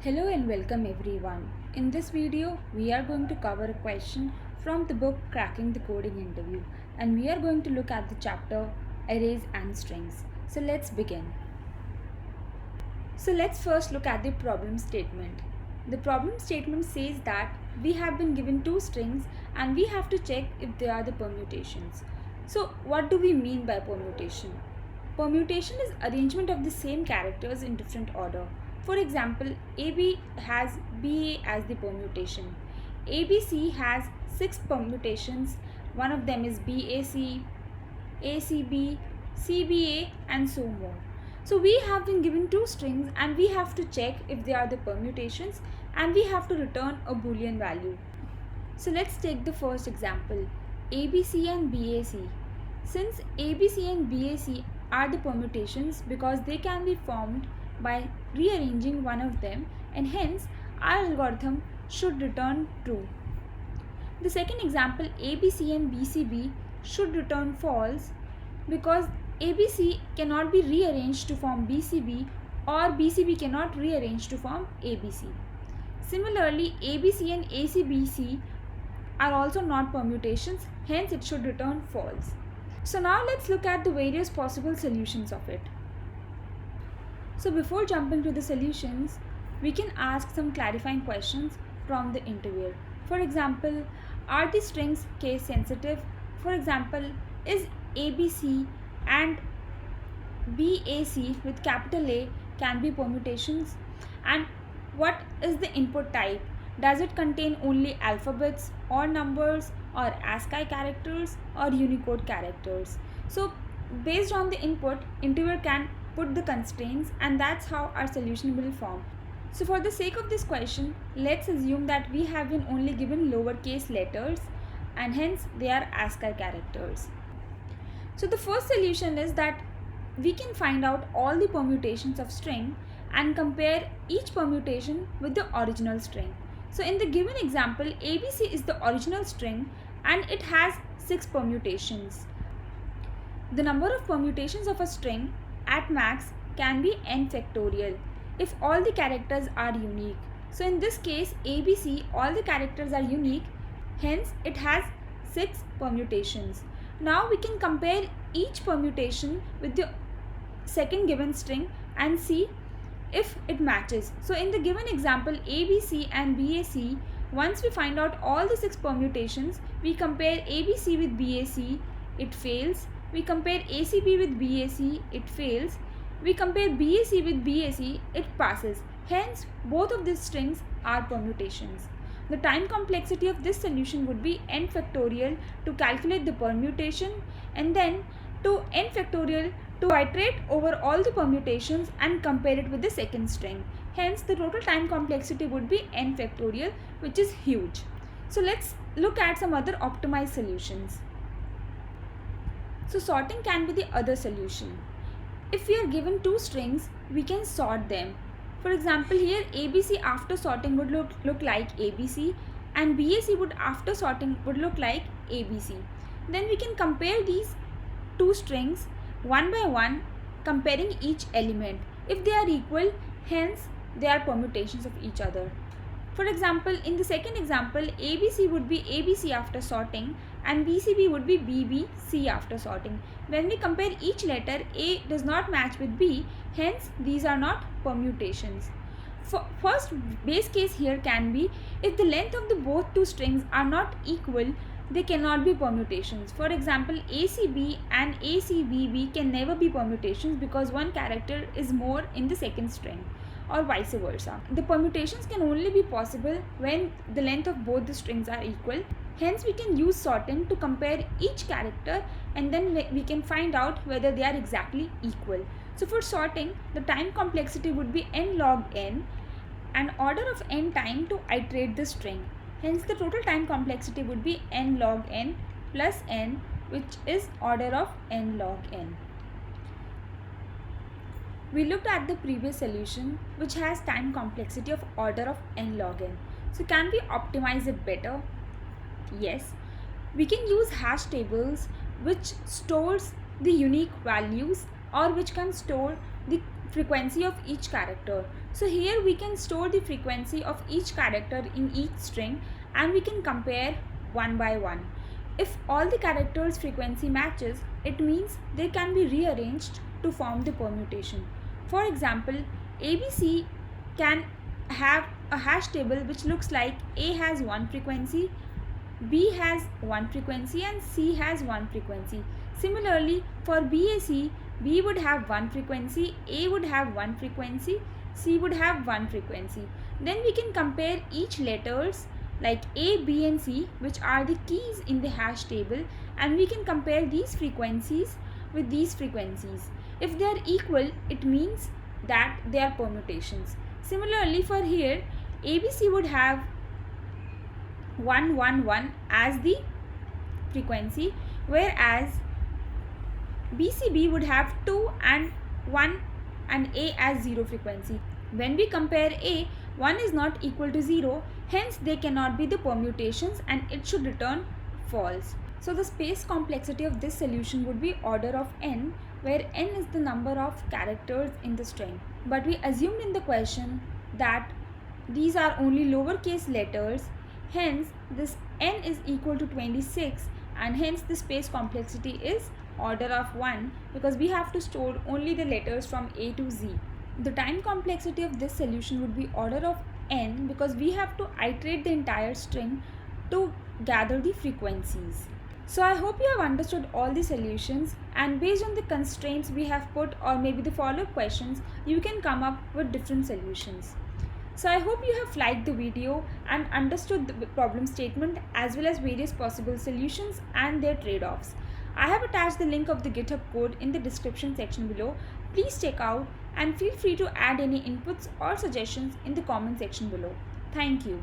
Hello and welcome everyone. In this video, we are going to cover a question from the book Cracking the Coding Interview, and we are going to look at the chapter Arrays and Strings. So let's begin. So let's first look at the problem statement. The problem statement says that we have been given two strings and we have to check if they are the permutations. So what do we mean by permutation? Permutation is arrangement of the same characters in different order. For example, AB has BA as the permutation. ABC has 6 permutations. One of them is BAC, ACB, CBA, and so more. So we have been given two strings and we have to check if they are the permutations and we have to return a boolean value. So let's take the first example, ABC and BAC. Since ABC and BAC are the permutations because they can be formed by rearranging one of them, and hence our algorithm should return true. The second example, ABC and BCB, should return false because ABC cannot be rearranged to form BCB or BCB cannot rearrange to form ABC. Similarly, ABC and ACBC are also not permutations, hence it should return false. So now let's look at the various possible solutions of it. So before jumping to the solutions, we can ask some clarifying questions from the interviewer. For example, are the strings case sensitive? For example, is ABC and BAC with capital A can be permutations? And what is the input type? Does it contain only alphabets or numbers or ASCII characters or Unicode characters? So based on the input, interviewer can put the constraints, and that's how our solution will form. So for the sake of this question, let's assume that we have been only given lowercase letters and hence they are ASCII characters. So the first solution is that we can find out all the permutations of string and compare each permutation with the original string. So in the given example, ABC is the original string and it has 6 permutations. The number of permutations of a string at max can be n factorial if all the characters are unique. So in this case, ABC, all the characters are unique, hence it has 6 permutations. Now we can compare each permutation with the second given string and see if it matches. So in the given example, ABC and BAC, once we find out all the 6 permutations, we compare ABC with BAC, it fails. We compare ACB with BAC, it fails. We compare BAC with BAC, it passes. Hence, both of these strings are permutations. The time complexity of this solution would be n factorial to calculate the permutation and then to n factorial to iterate over all the permutations and compare it with the second string. Hence, the total time complexity would be n factorial, which is huge. So let's look at some other optimized solutions. So sorting can be the other solution. If we are given two strings, we can sort them. For example, here ABC after sorting would look like ABC and BAC would after sorting would look like ABC. Then we can compare these two strings one by one, comparing each element. If they are equal, hence they are permutations of each other. For example, in the second example, ABC would be ABC after sorting and BCB would be BBC after sorting. When we compare each letter, A does not match with B, hence these are not permutations. First base case here can be if the length of the both two strings are not equal, they cannot be permutations. For example, ACB and ACBB can never be permutations because one character is more in the second string, or vice versa. The permutations can only be possible when the length of both the strings are equal. Hence, we can use sorting to compare each character and then we can find out whether they are exactly equal. So for sorting, the time complexity would be n log n and order of n time to iterate the string. Hence, the total time complexity would be n log n plus n, which is order of n log n. We looked at the previous solution which has time complexity of order of n log n. So can we optimize it better? Yes. We can use hash tables which stores the unique values or which can store the frequency of each character. So here we can store the frequency of each character in each string and we can compare one by one. If all the characters' frequency matches, it means they can be rearranged to form the permutation. For example, ABC can have a hash table which looks like A has one frequency, B has one frequency and C has one frequency. Similarly, for BAC, B would have one frequency, A would have one frequency, C would have one frequency. Then we can compare each letters like A, B and C, which are the keys in the hash table, and we can compare these frequencies with these frequencies. If they are equal, it means that they are permutations. Similarly, for here, ABC would have 111 as the frequency, whereas BCB would have 2 and 1 and A as 0 frequency. When we compare A, 1 is not equal to 0, hence they cannot be the permutations and it should return false. So the space complexity of this solution would be order of n, where n is the number of characters in the string. But we assumed in the question that these are only lowercase letters, hence this n is equal to 26 and hence the space complexity is order of 1 because we have to store only the letters from A to Z. The time complexity of this solution would be order of n because we have to iterate the entire string to gather the frequencies. So I hope you have understood all the solutions, and based on the constraints we have put or maybe the follow-up questions, you can come up with different solutions. So I hope you have liked the video and understood the problem statement as well as various possible solutions and their trade-offs. I have attached the link of the GitHub code in the description section below. Please check out and feel free to add any inputs or suggestions in the comment section below. Thank you.